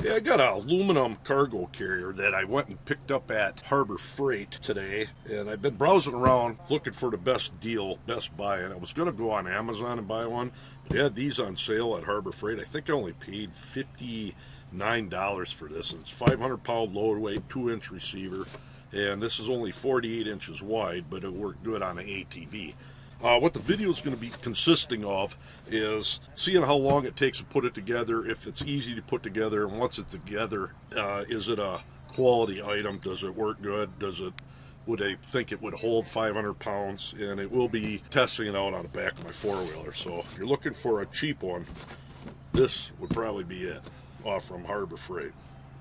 Yeah, I got an aluminum cargo carrier that I went and picked up at Harbor Freight today, and I've been browsing around looking for the best deal, best buy, and I was going to go on Amazon and buy one, but they had these on sale at Harbor Freight. I think I only paid $59 for this, and it's 500-pound load weight, 2-inch receiver, and this is only 48 inches wide, but it worked good on an ATV. What the video is going to be consisting of is seeing how long it takes to put it together, if it's easy to put together, and once it's together, is it a quality item? Does it work good? Would I think it would hold 500 pounds? And it will be testing it out on the back of my four-wheeler. So if you're looking for a cheap one, this would probably be it, off from Harbor Freight.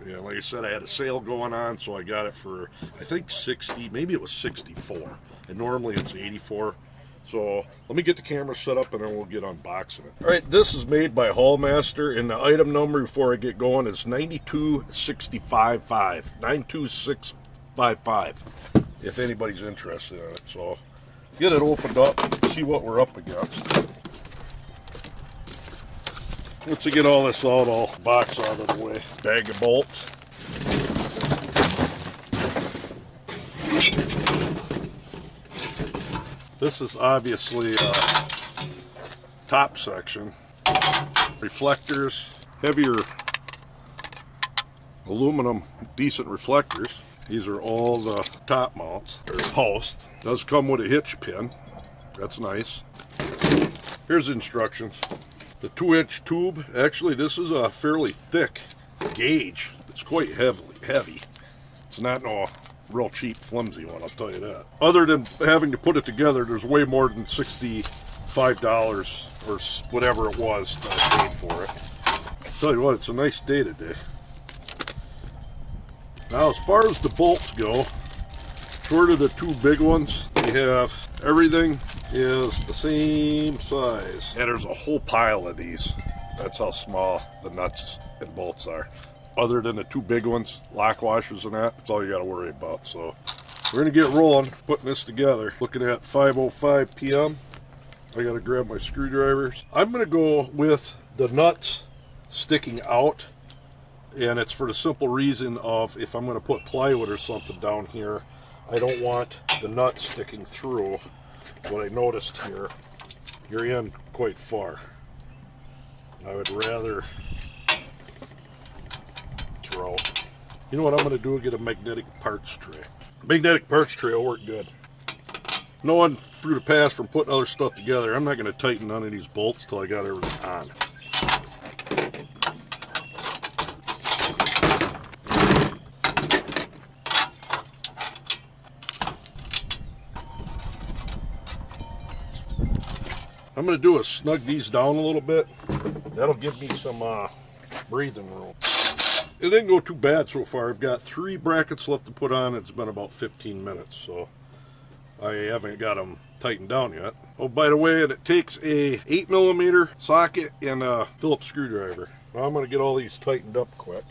Yeah, like I said, I had a sale going on, so I got it for, I think 60, maybe it was 64, and normally it's 84. So let me get the camera set up and then we'll get unboxing it. All right, this is made by Hallmaster, and the item number before I get going is 92655. 92655. If anybody's interested in it. So get it opened up, see what we're up against. Once I get all this out, I'll box out of the way. Bag of bolts. This is obviously a top section. Reflectors, heavier aluminum, decent reflectors. These are all the top mounts, or post. Does come with a hitch pin. That's nice. Here's the instructions. The 2-inch tube. Actually, this is a fairly thick gauge. It's quite heavy. It's not no real cheap, flimsy one, I'll tell you that. Other than having to put it together, there's way more than $65 or whatever it was that I paid for it. I'll tell you what, it's a nice day today. Now, as far as the bolts go, short of the two big ones, we have everything is the same size. And there's a whole pile of these. That's how small the nuts and bolts are. Other than the two big ones, lock washers and that's all you got to worry about. So we're going to get rolling, putting this together. Looking at 5:05 p.m. I got to grab my screwdrivers. I'm going to go with the nuts sticking out, and it's for the simple reason of if I'm going to put plywood or something down here, I don't want the nuts sticking through. What I noticed here, you're in quite far. I would rather throw. You know what I'm going to do? Get a magnetic parts tray. Magnetic parts tray will work good. Knowing through the past from putting other stuff together, I'm not going to tighten none of these bolts till I got everything on. I'm going to do is snug these down a little bit. That'll give me some breathing room. It didn't go too bad so far. I've got 3 brackets left to put on. It's been about 15 minutes, so I haven't got them tightened down yet. Oh, by the way, it takes a 8mm socket and a Phillips screwdriver. Now I'm going to get all these tightened up quick.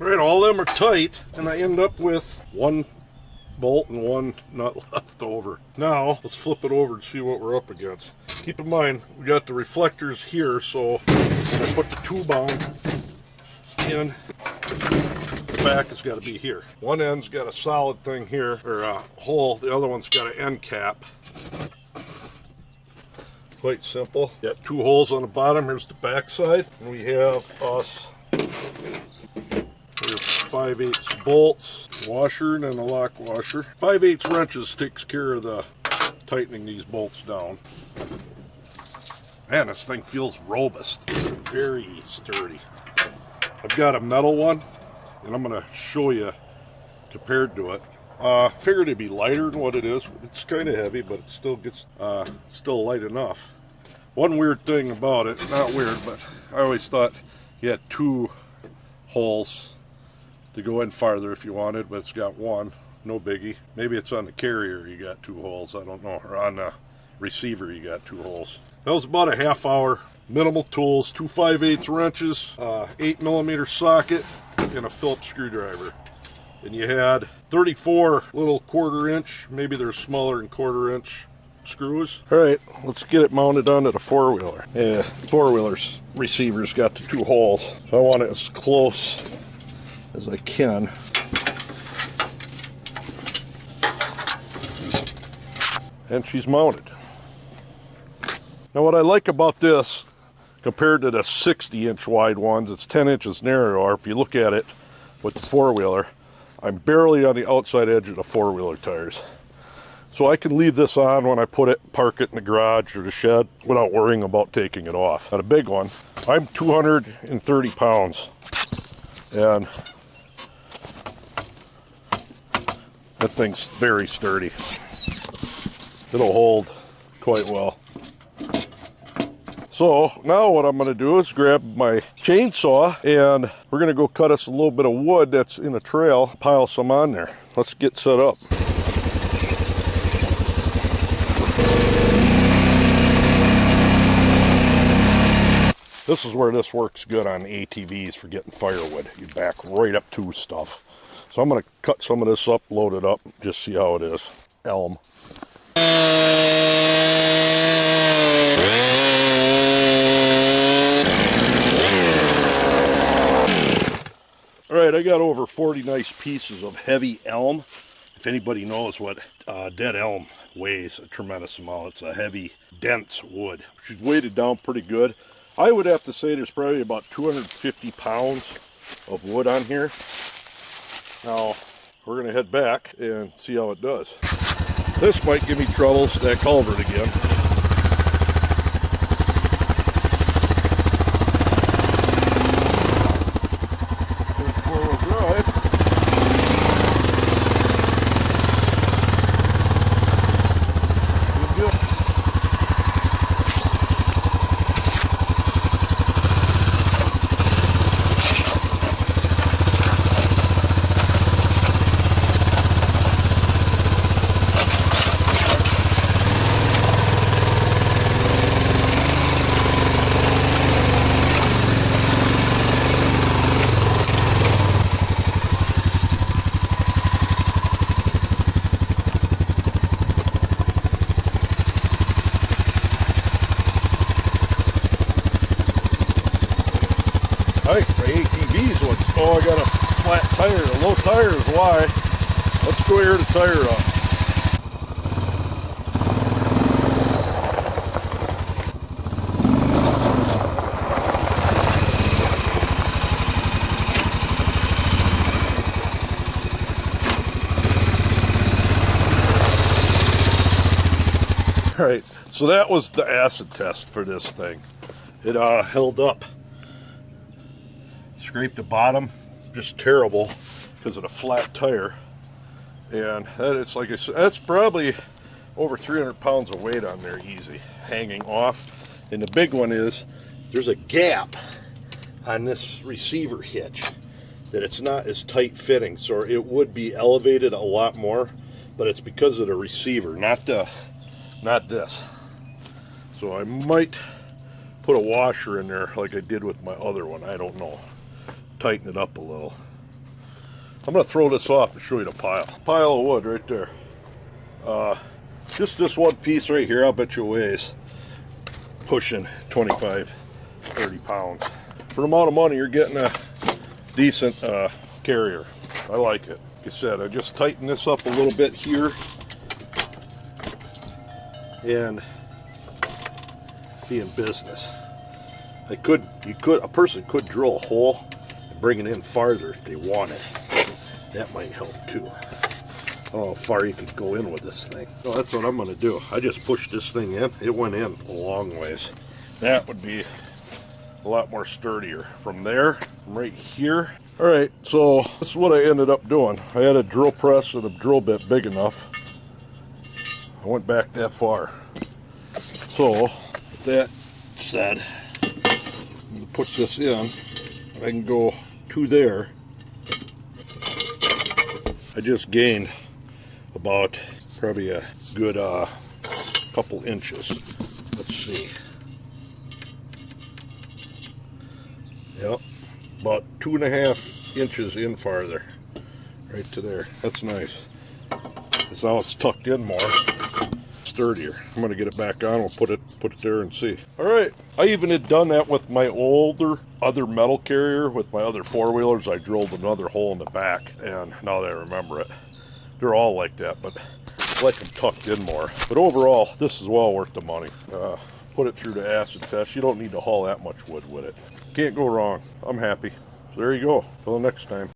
Alright, all of them are tight, and I end up with 1 bolt and 1 nut left over. Now, let's flip it over and see what we're up against. Keep in mind, we got the reflectors here, so when I put the tube on in, the back has got to be here. One end's got a solid thing here, or a hole, the other one's got an end cap. Quite simple. Got 2 holes on the bottom, here's the back side, and we have us 5/8 bolts, washer, and then a lock washer. 5/8 wrenches takes care of the tightening these bolts down. Man, this thing feels robust. Very sturdy. I've got a metal one, and I'm going to show you compared to it. Figured it'd be lighter than what it is. It's kind of heavy, but it still gets still light enough. One weird thing about it, not weird, but I always thought you had 2 holes to go in farther if you wanted, but it's got 1. No biggie. Maybe it's on the carrier you got 2 holes, I don't know, or on the receiver you got 2 holes. That was about a half hour. Minimal tools, 2 5/8 wrenches, 8mm socket, and a Phillips screwdriver. And you had 34 little 1/4 inch, maybe they're smaller than 1/4 inch screws. All right, let's get it mounted onto the four-wheeler. Yeah, four-wheeler's receiver's got the 2 holes, so I want it as close as I can. And she's mounted. Now what I like about this, compared to the 60-inch wide ones, it's 10 inches narrower. If you look at it with the four-wheeler, I'm barely on the outside edge of the four-wheeler tires. So I can leave this on when I park it in the garage or the shed without worrying about taking it off. Now a big one, I'm 230 pounds, and that thing's very sturdy. It'll hold quite well. So now what I'm going to do is grab my chainsaw and we're going to go cut us a little bit of wood that's in a trail, pile some on there. Let's get set up. This is where this works good on ATVs for getting firewood. You back right up to stuff. So I'm going to cut some of this up, load it up, just see how it is. Elm. Alright, I got over 40 nice pieces of heavy elm. If anybody knows what dead elm weighs, a tremendous amount. It's a heavy, dense wood. She's weighted down pretty good. I would have to say there's probably about 250 pounds of wood on here. Now, we're going to head back and see how it does. This might give me troubles, that culvert again. Hey, for ATVs, oh, I got a flat tire, a low tire is why. Let's go air the tire up. All right, so that was the acid test for this thing. It held up. Scraped the bottom, just terrible because of the flat tire. And that is, like I said, that's probably over 300 pounds of weight on there easy, hanging off. And the big one is, there's a gap on this receiver hitch that it's not as tight fitting, so it would be elevated a lot more, but it's because of the receiver, not this. So I might put a washer in there like I did with my other one, I don't know. Tighten it up a little. I'm going to throw this off and show you the pile. Pile of wood right there. Just this one piece right here, I'll bet you weighs pushing 25, 30 pounds. For the amount of money, you're getting a decent carrier. I like it. Like I said, I just tighten this up a little bit here and be in business. A person could drill a hole and bring it in farther if they wanted. That might help too. I don't know how far you could go in with this thing. So that's what I'm going to do. I just pushed this thing in. It went in a long ways. That would be a lot more sturdier. From there, right here. All right, so this is what I ended up doing. I had a drill press and a drill bit big enough. I went back that far. So, with that said, I'm going to put this in. I can go to there. I just gained about probably a good couple inches. Let's see. Yep, about 2.5 inches in farther, right to there. That's nice. Because now it's tucked in more, sturdier. I'm gonna get it back on. We'll put it there and see. All right, I even had done that with my other metal carrier with my other four-wheelers. I drilled another hole in the back, and now that I remember it, they're all like that, but I like them tucked in more. But overall, this is well worth the money. Put it through the acid test. You don't need to haul that much wood with it. Can't go wrong. I'm happy. So there you go. Till next time.